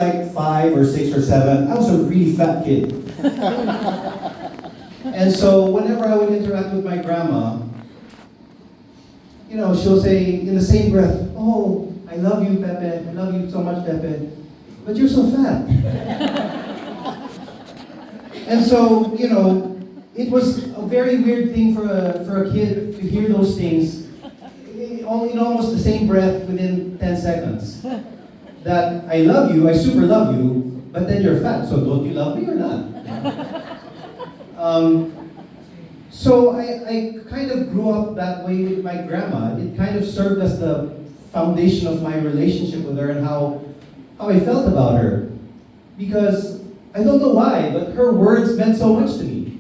like 5 or 6 or 7, I was a really fat kid. And so whenever I would interact with my grandma, she'll say in the same breath, "Oh, I love you, Pepe. I love you so much, Pepe. But you're so fat." And so, it was a very weird thing for a kid to hear those things in almost the same breath within 10 seconds. That I love you, I super love you, but then you're fat, so don't you love me or not? So I kind of grew up that way with my grandma. It kind of served as the foundation of my relationship with her and how I felt about her. Because I don't know why, but her words meant so much to me.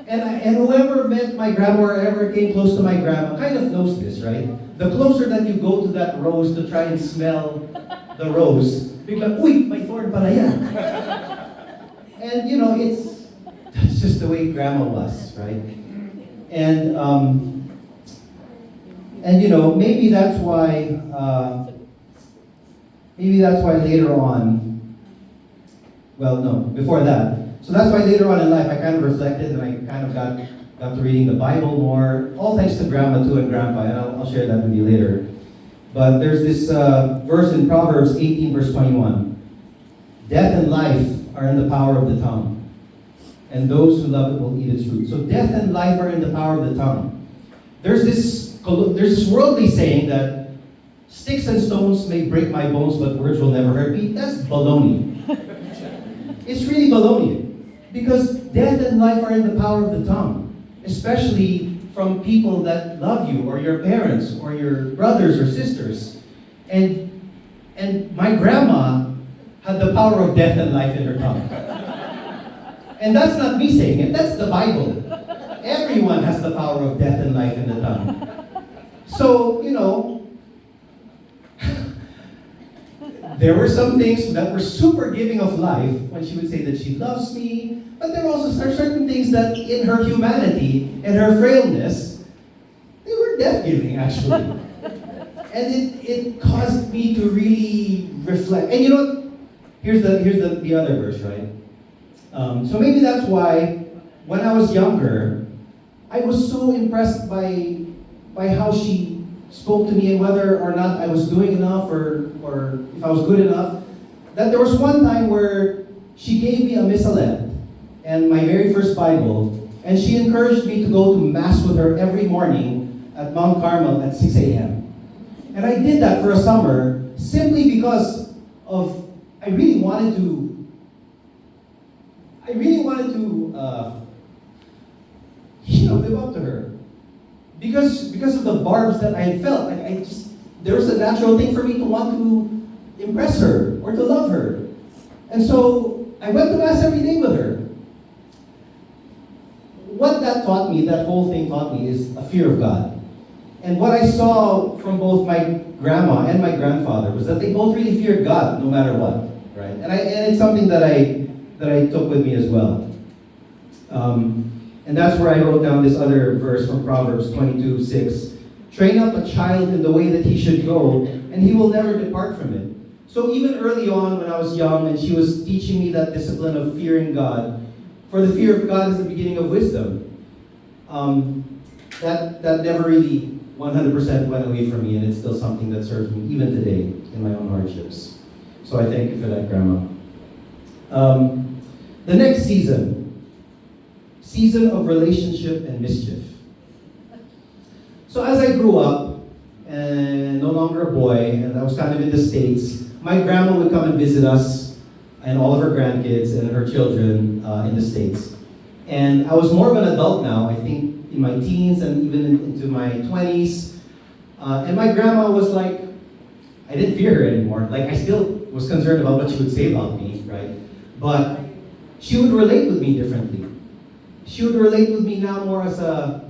And whoever met my grandma or ever came close to my grandma kind of knows this, right? The closer that you go to that rose to try and smell the rose, you're like, "Uy, may thorn pala yan." And that's just the way grandma was, right? And maybe that's why later on, well, no, before that. So that's why later on in life I kind of reflected and I kind of got to reading the Bible more, all thanks to grandma too and grandpa, and I'll share that with you later. But there's this verse in Proverbs 18 verse 21. "Death and life are in the power of the tongue, and those who love it will eat its fruit." So death and life are in the power of the tongue. There's this worldly saying that sticks and stones may break my bones, but words will never hurt me. That's baloney. It's really baloney. Because death and life are in the power of the tongue. Especially from people that love you, or your parents, or your brothers or sisters. And my grandma had the power of death and life in her tongue. And that's not me saying it, that's the Bible. Everyone has the power of death and life in the tongue. So, there were some things that were super giving of life when she would say that she loves me, but there also are certain things that in her humanity and her frailness, they were death-giving actually. And it caused me to really reflect. And here's the other verse, right? So maybe that's why when I was younger, I was so impressed by how she spoke to me and whether or not I was doing enough or if I was good enough, that there was one time where she gave me a missalette and my very first Bible, and she encouraged me to go to Mass with her every morning at Mount Carmel at 6 a.m. And I did that for a summer simply because I really wanted to live up to her. Because of the barbs that I had felt. There was a natural thing for me to want to impress her or to love her. And so I went to Mass every day with her. What that whole thing taught me is a fear of God. And what I saw from both my grandma and my grandfather was that they both really feared God no matter what, right? And it's something that I took with me as well. And that's where I wrote down this other verse from Proverbs 22:6. "Train up a child in the way that he should go, and he will never depart from it." So even early on when I was young and she was teaching me that discipline of fearing God, for the fear of God is the beginning of wisdom, that never really 100% went away from me, and it's still something that serves me even today in my own hardships. So I thank you for that, Grandma. The next season of relationship and mischief. So as I grew up, and no longer a boy, and I was kind of in the States, my grandma would come and visit us, and all of her grandkids and her children in the States. And I was more of an adult now, I think in my teens and even into my 20s. And my grandma was like, I didn't fear her anymore. Like, I still was concerned about what she would say about me, right? But she would relate with me differently. She would relate with me now more as a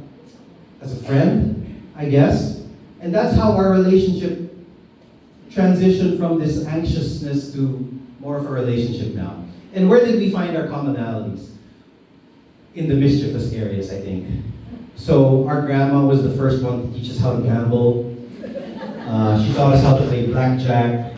friend, I guess. And that's how our relationship transitioned from this anxiousness to more of a relationship now. And where did we find our commonalities? In the mischievous areas, I think. So our grandma was the first one to teach us how to gamble. She taught us how to play blackjack.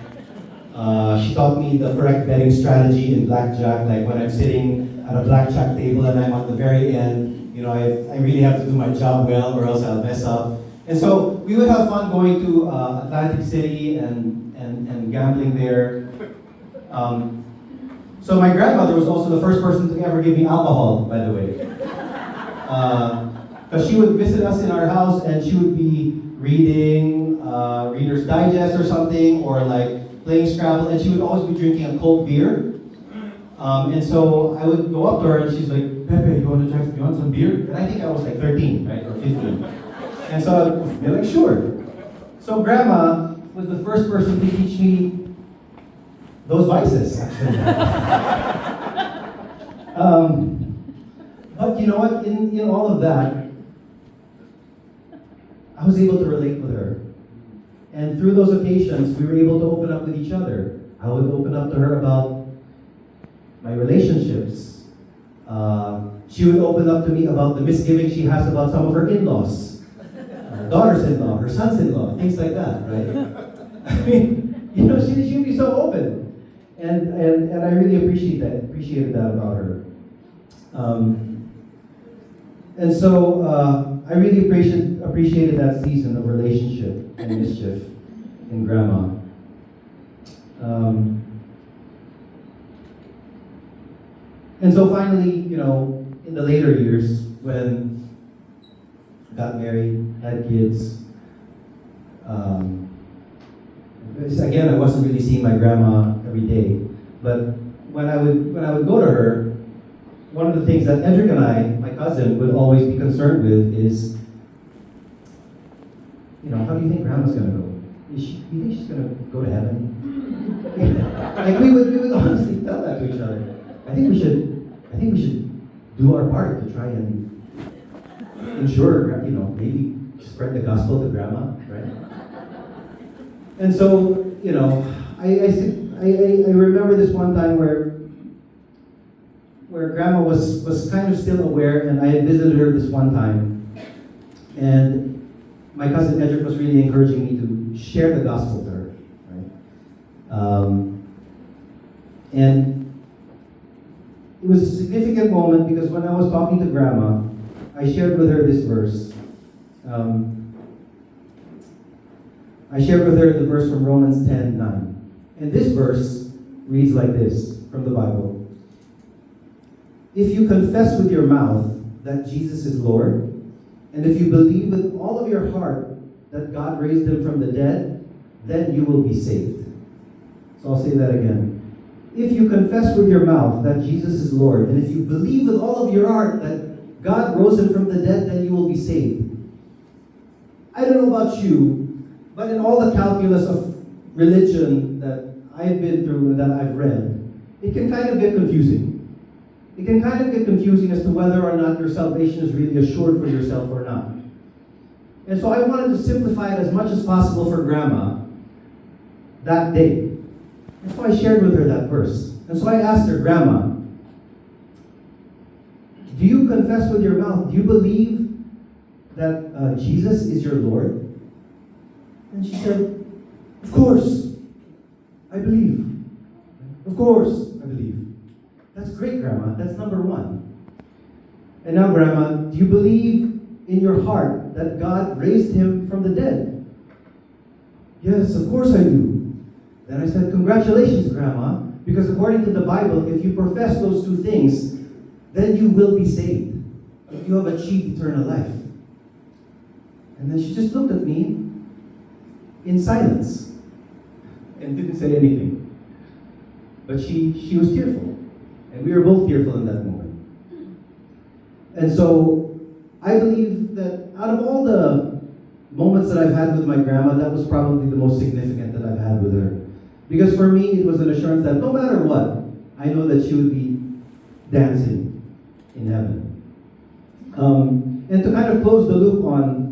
She taught me the correct betting strategy in blackjack, like when I'm sitting at a blackjack table and I'm at the very end, I really have to do my job well or else I'll mess up. And so we would have fun going to Atlantic City and gambling there. So my grandmother was also the first person to ever give me alcohol, by the way. Because she would visit us in our house and she would be reading Reader's Digest or something, or like playing Scrabble, and she would always be drinking a cold beer. And so I would go up to her and she's like, Pepe, you want some beer? And I think I was like 13, right, or 15. And so I'd be like, sure. So Grandma was the first person to teach me those vices, actually. But you know what? In all of that, I was able to relate with her. And through those occasions, we were able to open up with each other. I would open up to her about my relationships. She would open up to me about the misgivings she has about some of her in-laws. Daughters-in-law, her sons-in-law, things like that, right? I mean, she'd be so open. And I really appreciated that about her. And so I really appreciated that season of relationship and mischief in Grandma. And so finally, in the later years, when I got married, had kids, again, I wasn't really seeing my grandma every day. But when I would go to her, one of the things that Edric and I, my cousin, would always be concerned with is, how do you think Grandma's going to go? Do you think she's going to go to heaven? Like we would honestly tell that to each other. I think we should do our part to try and ensure, maybe spread the gospel to Grandma, right? And so, I remember this one time where Grandma was kind of still aware, and I had visited her this one time, and my cousin Edric was really encouraging me to share the gospel to her, right? And it was a significant moment because when I was talking to Grandma, I shared with her this verse. I shared with her the verse from Romans 10:9. And this verse reads like this from the Bible. If you confess with your mouth that Jesus is Lord, and if you believe with all of your heart that God raised him from the dead, then you will be saved. So I'll say that again. If you confess with your mouth that Jesus is Lord, and if you believe with all of your heart that God rose him from the dead, then you will be saved. I don't know about you, but in all the calculus of religion that I've been through and that I've read, it can kind of get confusing. It can kind of get confusing as to whether or not your salvation is really assured for yourself or not. And so I wanted to simplify it as much as possible for Grandma that day. And so I shared with her that verse. And so I asked her, Grandma, do you confess with your mouth, do you believe that Jesus is your Lord? And she said, of course, I believe. Of course, I believe. That's great, Grandma. That's number one. And now, Grandma, do you believe in your heart that God raised him from the dead? Yes, of course I do. Then I said, congratulations, Grandma, because according to the Bible, if you profess those two things, then you will be saved. You have achieved eternal life. And then she just looked at me in silence and didn't say anything. But she was tearful. And we were both tearful in that moment. And so I believe that out of all the moments that I've had with my grandma, that was probably the most significant that I've had with her. Because for me, it was an assurance that no matter what, I know that she would be dancing in heaven. And to kind of close the loop on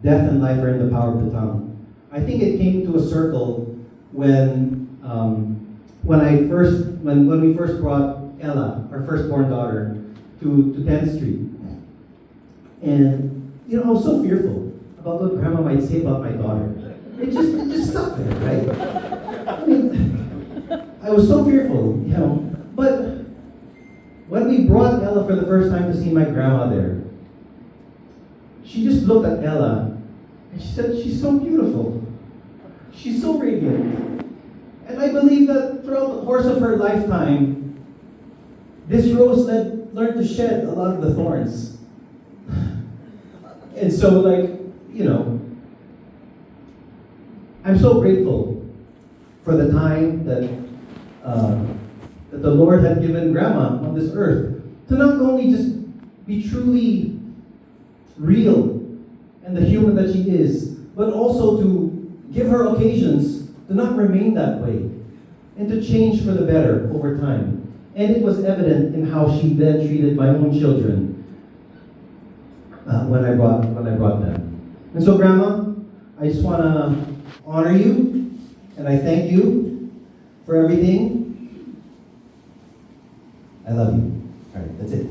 death and life are in the power of the tongue, I think it came to a circle when we first brought Ella, our firstborn daughter, to 10th Street. And I was so fearful about what Grandma might say about my daughter. it just stuck there, right? I mean, I was so fearful, you know. But when we brought Ella for the first time to see my grandma there, she just looked at Ella and she said, she's so beautiful. She's so radiant. And I believe that throughout the course of her lifetime, this rose learned to shed a lot of the thorns. And so, like, you know, I'm so grateful for the time that the Lord had given Grandma on this earth to not only just be truly real and the human that she is, but also to give her occasions to not remain that way and to change for the better over time. And it was evident in how she then treated my own children when I brought them. And so, Grandma, I just want to honor you, and I thank you for everything. I love you. All right, that's it.